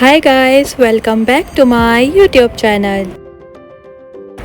Hi guys, welcome back to my YouTube channel.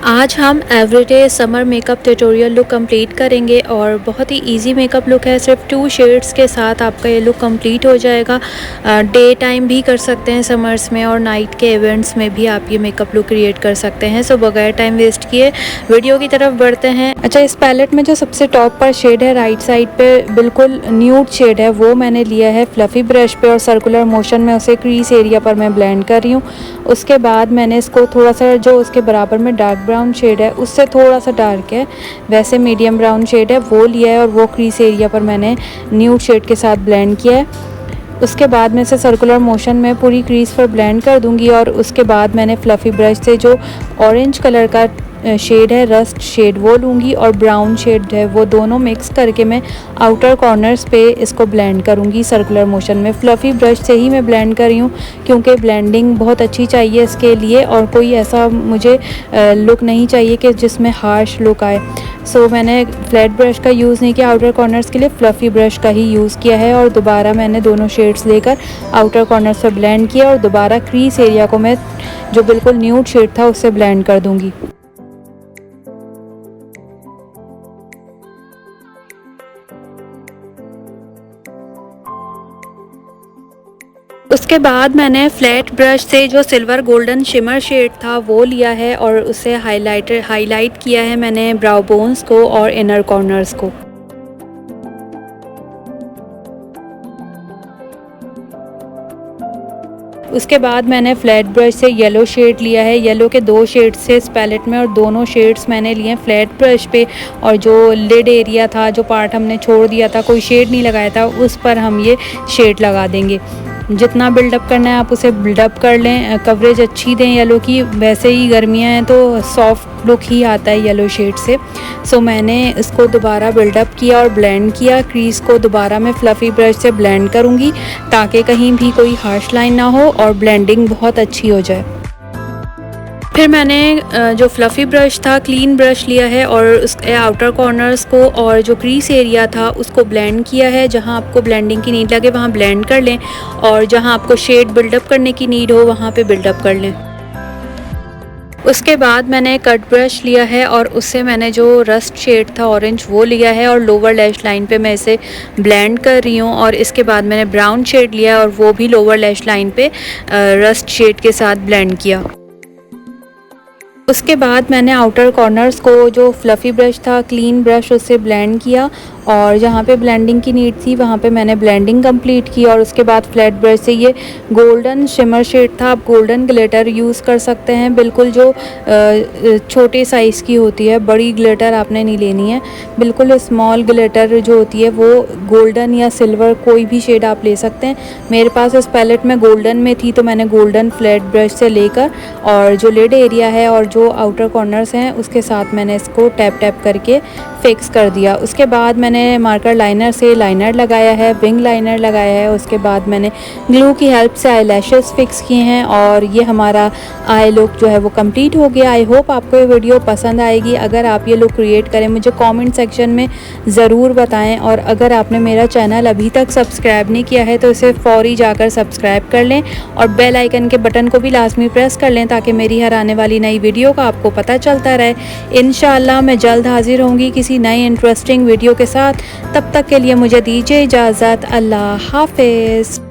आज हम everyday summer makeup tutorial look complete करेंगे और बहुत ही इजी मेकअप लुक है। सिर्फ 2 शेड्स के साथ आपका ये लुक कंप्लीट हो जाएगा। डे टाइम भी कर सकते हैं समर्स में, और नाइट के इवेंट्स में भी आप ये मेकअप लुक क्रिएट कर सकते हैं। सो बगैर टाइम वेस्ट किए वीडियो की तरफ बढ़ते हैं। अच्छा, इस पैलेट में जो सबसे टॉप पर शेड है, राइट साइड पे बिल्कुल न्यूड शेड है, वो मैंने लिया है फ्लफी ब्रश पे और सर्कुलर मोशन में उसे क्रीज एरिया पर मैं ब्लेंड कर रही हूँ। उसके बाद मैंने इसको थोड़ा सा, जो उसके बराबर में डार्क ब्राउन शेड है उससे थोड़ा सा डार्क है, वैसे मीडियम ब्राउन शेड है, वो लिया है और वो क्रीज एरिया पर मैंने न्यूड शेड के साथ ब्लेंड किया है। उसके बाद मैं इसे सर्कुलर मोशन में पूरी क्रीज पर ब्लेंड कर दूंगी। और उसके बाद मैंने फ्लफ़ी ब्रश से जो ऑरेंज कलर का शेड है, रस्ट शेड, वो लूँगी और ब्राउन शेड है, वो दोनों मिक्स करके मैं आउटर कॉर्नर्स पे इसको ब्लेंड करूँगी सर्कुलर मोशन में। फ्लफ़ी ब्रश से ही मैं ब्लेंड कर रही हूँ क्योंकि ब्लेंडिंग बहुत अच्छी चाहिए इसके लिए, और कोई ऐसा मुझे लुक नहीं चाहिए कि जिसमें हार्श लुक आए। सो मैंने फ्लैट ब्रश का यूज़ नहीं किया आउटर कॉर्नर्स के लिए, फ्लफ़ी ब्रश का ही यूज़ किया है। और दोबारा मैंने दोनों शेड्स लेकर आउटर कॉर्नर्स पर ब्लेंड किया और दोबारा क्रीज एरिया को मैं जो बिल्कुल न्यूड शेड था उससे ब्लेंड कर दूँगी। उसके बाद मैंने फ्लैट ब्रश से जो सिल्वर गोल्डन शिमर शेड था वो लिया है और उसे हाईलाइट किया है मैंने ब्राउ बोन्स को और इनर कॉर्नर्स को। उसके बाद मैंने फ्लैट ब्रश से येलो शेड लिया है। येलो के 2 शेड्स थे इस पैलेट में और दोनों शेड्स मैंने लिए हैं फ्लैट ब्रश पे, और जो लिड एरिया था, जो पार्ट हमने छोड़ दिया था, कोई शेड नहीं लगाया था, उस पर हम ये शेड लगा देंगे। जितना बिल्डअप करना है आप उसे बिल्डअप कर लें, कवरेज अच्छी दें येलो की। वैसे ही गर्मियाँ हैं तो सॉफ्ट लुक ही आता है येलो शेड से। सो मैंने इसको दोबारा बिल्डअप किया और ब्लेंड किया। क्रीज को दोबारा मैं फ्लफ़ी ब्रश से ब्लेंड करूँगी ताकि कहीं भी कोई हार्श लाइन ना हो और ब्लेंडिंग बहुत अच्छी हो जाए। फिर मैंने जो फ्लफ़ी ब्रश था, क्लीन ब्रश लिया है और उसके आउटर कॉर्नर्स को और जो क्रीज एरिया था उसको ब्लेंड किया है। जहाँ आपको ब्लेंडिंग की नीड लगे वहाँ ब्लेंड कर लें, और जहाँ आपको शेड बिल्डअप करने की नीड हो वहाँ पे बिल्डअप कर लें। उसके बाद मैंने कट ब्रश लिया है और उससे मैंने जो रस्ट शेड था ऑरेंज वो लिया है और लोअर लैश लाइन पे मैं इसे ब्लेंड कर रही हूँ। और इसके बाद मैंने ब्राउन शेड लिया है और वो भी लोअर लैश लाइन पे रस्ट शेड के साथ ब्लेंड किया। उसके बाद मैंने आउटर कॉर्नर्स को जो फ्लफ़ी ब्रश था, क्लीन ब्रश, उससे ब्लेंड किया और जहाँ पे ब्लेंडिंग की नीड थी वहाँ पे मैंने ब्लेंडिंग कंप्लीट की। और उसके बाद फ्लैट ब्रश से ये गोल्डन शिमर शेड था, आप गोल्डन ग्लिटर यूज़ कर सकते हैं, बिल्कुल जो छोटे साइज़ की होती है, बड़ी ग्लिटर आपने नहीं लेनी है, बिल्कुल स्मॉल ग्लिटर जो होती है वो गोल्डन या सिल्वर कोई भी शेड आप ले सकते हैं। मेरे पास इस पैलेट में गोल्डन में थी तो मैंने गोल्डन फ्लैट ब्रश से लेकर और जो लिड एरिया है और जो आउटर कॉर्नर्स हैं उसके साथ मैंने इसको टैप टैप करके फिक्स कर दिया। उसके बाद मैंने मार्कर लाइनर से लाइनर लगाया है, विंग लाइनर लगाया है। उसके बाद मैंने ग्लू की हेल्प से आई लैशेस फिक्स किए हैं और ये हमारा आई लुक जो है वो कंप्लीट हो गया। आई होप आपको ये वीडियो पसंद आएगी। अगर आप ये लुक क्रिएट करें मुझे कमेंट सेक्शन में ज़रूर बताएं, और अगर आपने मेरा चैनल अभी तक सब्सक्राइब नहीं किया है तो इसे फौरी जाकर सब्सक्राइब कर लें और बेल आइकन के बटन को भी लाजमी प्रेस कर लें ताकि मेरी हर आने वाली नई वीडियो का आपको पता चलता रहे। इंशाअल्लाह मैं जल्द हाजिर होंगी किसी नई इंटरेस्टिंग वीडियो के साथ। तब तक के लिए मुझे दीजिए इजाज़त। अल्लाह हाफिज़।